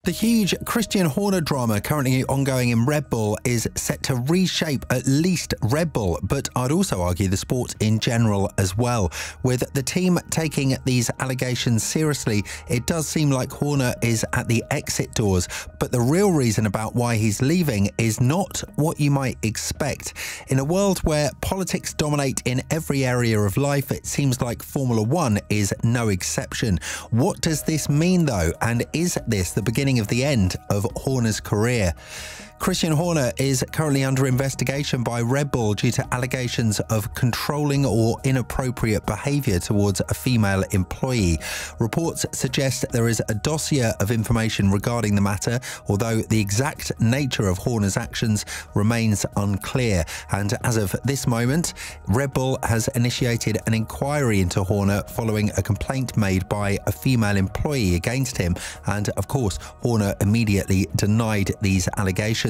The huge Christian Horner drama currently ongoing in Red Bull is set to reshape at least Red Bull, but I'd also argue the sport in general as well. With the team taking these allegations seriously, it does seem like Horner is at the exit doors, but the real reason about why he's leaving is not what you might expect. In a world where politics dominate in every area of life, it seems like Formula One is no exception. What does this mean though, and is this the beginning of the end of Horner's career? Christian Horner is currently under investigation by Red Bull due to allegations of controlling or inappropriate behaviour towards a female employee. Reports suggest there is a dossier of information regarding the matter, although the exact nature of Horner's actions remains unclear. And as of this moment, Red Bull has initiated an inquiry into Horner following a complaint made by a female employee against him. And of course, Horner immediately denied these allegations.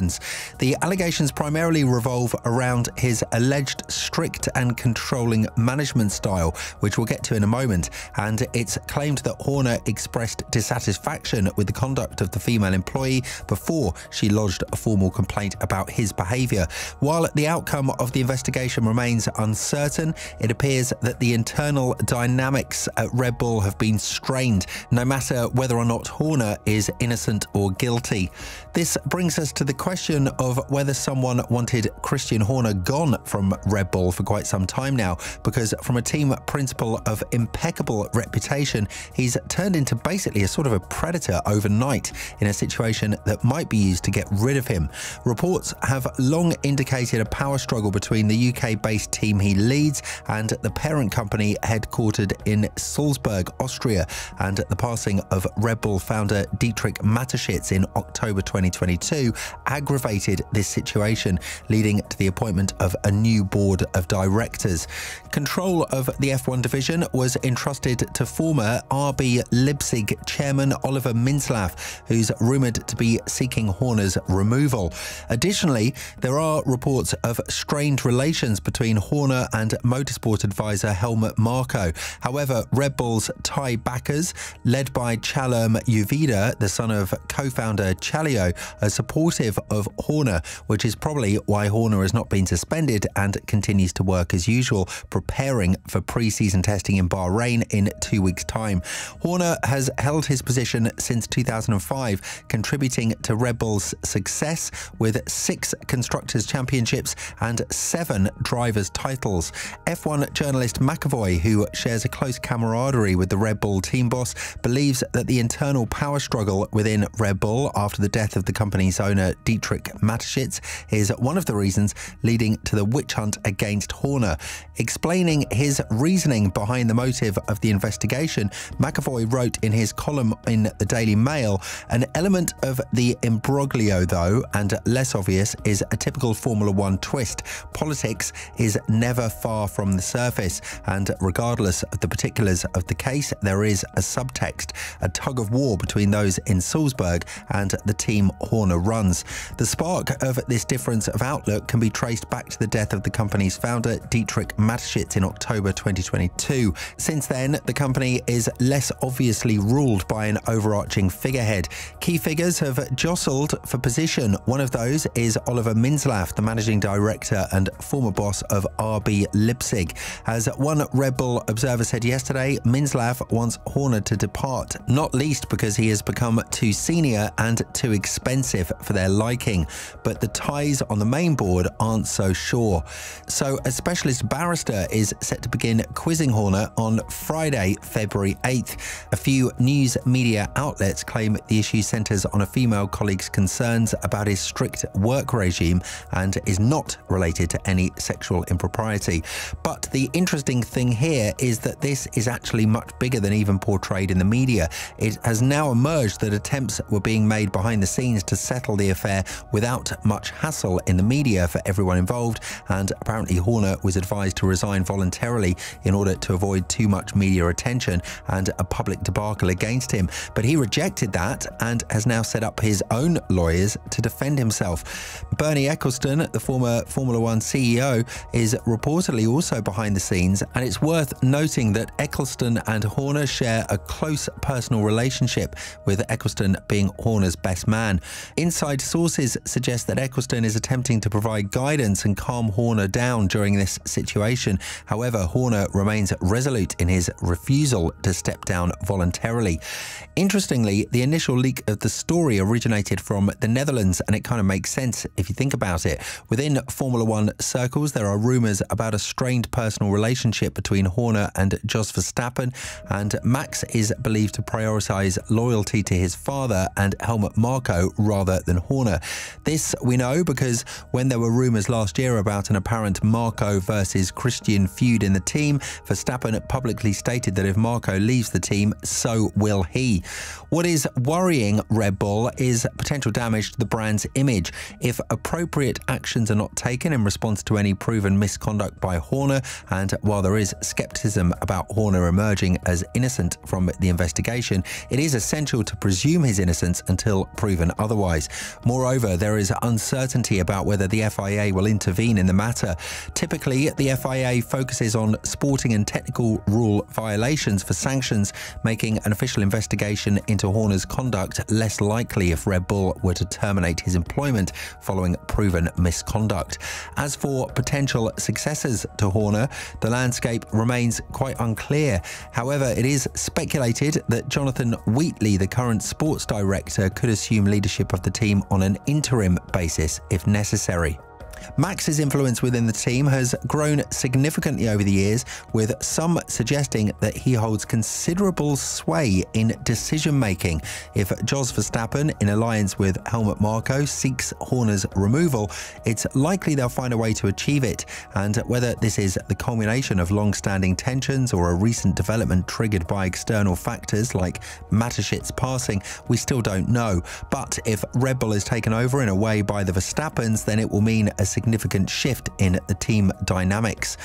The allegations primarily revolve around his alleged strict and controlling management style, which we'll get to in a moment, and it's claimed that Horner expressed dissatisfaction with the conduct of the female employee before she lodged a formal complaint about his behaviour. While the outcome of the investigation remains uncertain, it appears that the internal dynamics at Red Bull have been strained, no matter whether or not Horner is innocent or guilty. This brings us to the question of whether someone wanted Christian Horner gone from Red Bull for quite some time now, because from a team principal of impeccable reputation, he's turned into basically a sort of a predator overnight in a situation that might be used to get rid of him. Reports have long indicated a power struggle between the UK-based team he leads and the parent company headquartered in Salzburg, Austria, and the passing of Red Bull founder Dietrich Mateschitz in October 2022 aggravated this situation, leading to the appointment of a new board of directors. Control of the F1 division was entrusted to former RB Leipzig chairman Oliver Minzlaff, who's rumoured to be seeking Horner's removal. Additionally, there are reports of strained relations between Horner and motorsport advisor Helmut Marko. However, Red Bull's Thai backers, led by Chalem Uvida, the son of co-founder Chalio, are supportive of Horner, which is probably why Horner has not been suspended and continues to work as usual, preparing for pre-season testing in Bahrain in 2 weeks' time. Horner has held his position since 2005, contributing to Red Bull's success with 6 Constructors' Championships and 7 Drivers' titles. F1 journalist McAvoy, who shares a close camaraderie with the Red Bull team boss, believes that the internal power struggle within Red Bull after the death of the company's owner Dietrich Mateschitz is one of the reasons leading to the witch hunt against Horner. Explaining his reasoning behind the motive of the investigation, McAvoy wrote in his column in the Daily Mail, "An element of the imbroglio, though, and less obvious, is a typical Formula One twist. Politics is never far from the surface, and regardless of the particulars of the case, there is a subtext, a tug of war between those in Salzburg and the team Horner runs. The spark of this difference of outlook can be traced back to the death of the company's founder, Dietrich Mateschitz, in October 2022. Since then, the company is less obviously ruled by an overarching figurehead. Key figures have jostled for position. One of those is Oliver Minzlaff, the managing director and former boss of RB Leipzig. As one Red Bull observer said yesterday, Minzlaff wants Horner to depart, not least because he has become too senior and too expensive for their liking, but the ties on the main board aren't so sure. So a specialist barrister is set to begin quizzing Horner on Friday, February 8th. A few news media outlets claim the issue centres on a female colleague's concerns about his strict work regime and is not related to any sexual impropriety. But the interesting thing here is that this is actually much bigger than even portrayed in the media. It has now emerged that attempts were being made behind the scenes to settle the affair without much hassle in the media for everyone involved, and apparently Horner was advised to resign voluntarily in order to avoid too much media attention and a public debacle against him. But he rejected that and has now set up his own lawyers to defend himself. Bernie Ecclestone, the former Formula One CEO, is reportedly also behind the scenes, and it's worth noting that Ecclestone and Horner share a close personal relationship, with Ecclestone Eccleston being Horner's best man. Inside sources suggest that Eccleston is attempting to provide guidance and calm Horner down during this situation. However, Horner remains resolute in his refusal to step down voluntarily. Interestingly, the initial leak of the story originated from the Netherlands, and it kind of makes sense if you think about it. Within Formula One circles, there are rumours about a strained personal relationship between Horner and Jos Verstappen, and Max is believed to prioritise loyalty to his father and Helmut Marko rather than Horner. This we know because when there were rumours last year about an apparent Marko versus Christian feud in the team, Verstappen publicly stated that if Marko leaves the team, so will he. What is worrying Red Bull is potential damage to the brand's image. If appropriate actions are not taken in response to any proven misconduct by Horner, and while there is scepticism about Horner emerging as innocent from the investigation, it is essential to presume his innocence until proven otherwise. Moreover, there is uncertainty about whether the FIA will intervene in the matter. Typically, the FIA focuses on sporting and technical rule violations for sanctions, making an official investigation into Horner's conduct less likely if Red Bull were to terminate his employment following proven misconduct. As for potential successors to Horner, the landscape remains quite unclear. However, it is speculated that Jonathan Wheatley, the current sports director, could assume leadership of the team on an interim basis if necessary. Max's influence within the team has grown significantly over the years, with some suggesting that he holds considerable sway in decision-making. If Jos Verstappen, in alliance with Helmut Marko, seeks Horner's removal, it's likely they'll find a way to achieve it, and whether this is the culmination of long-standing tensions or a recent development triggered by external factors like Mateschitz passing, we still don't know. But if Red Bull is taken over in a way by the Verstappens, then it will mean a significant shift in the team dynamics.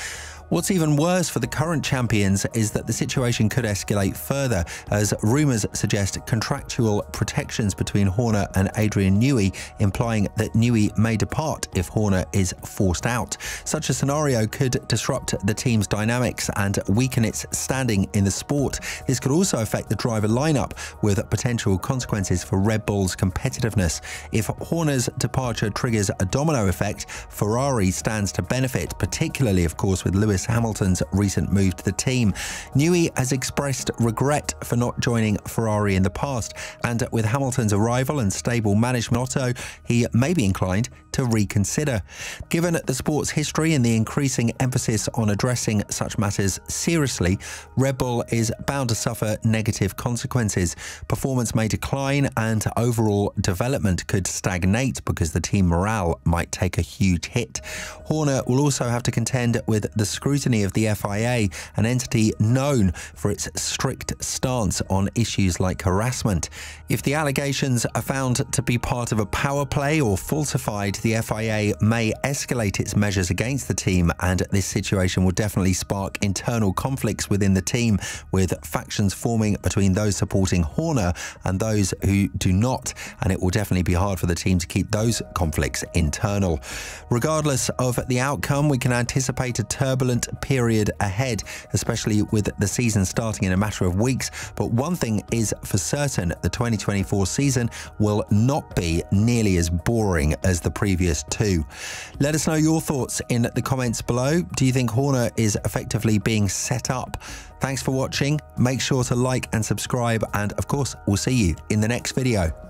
What's even worse for the current champions is that the situation could escalate further, as rumours suggest contractual protections between Horner and Adrian Newey, implying that Newey may depart if Horner is forced out. Such a scenario could disrupt the team's dynamics and weaken its standing in the sport. This could also affect the driver lineup, with potential consequences for Red Bull's competitiveness. If Horner's departure triggers a domino effect, Ferrari stands to benefit, particularly, of course, with Lewis Hamilton's recent move to the team. Newey has expressed regret for not joining Ferrari in the past, and with Hamilton's arrival and stable management motto, he may be inclined to reconsider. Given the sport's history and the increasing emphasis on addressing such matters seriously, Red Bull is bound to suffer negative consequences. Performance may decline and overall development could stagnate because the team morale might take a huge hit. Horner will also have to contend with the scrutiny of the FIA, an entity known for its strict stance on issues like harassment. If the allegations are found to be part of a power play or falsified, the FIA may escalate its measures against the team, and this situation will definitely spark internal conflicts within the team, with factions forming between those supporting Horner and those who do not, and it will definitely be hard for the team to keep those conflicts internal. Regardless of the outcome, we can anticipate a turbulent period ahead, especially with the season starting in a matter of weeks. But one thing is for certain, the 2024 season will not be nearly as boring as the previous two. Let us know your thoughts in the comments below. Do you think Horner is effectively being set up? Thanks for watching. Make sure to like and subscribe, and of course, we'll see you in the next video.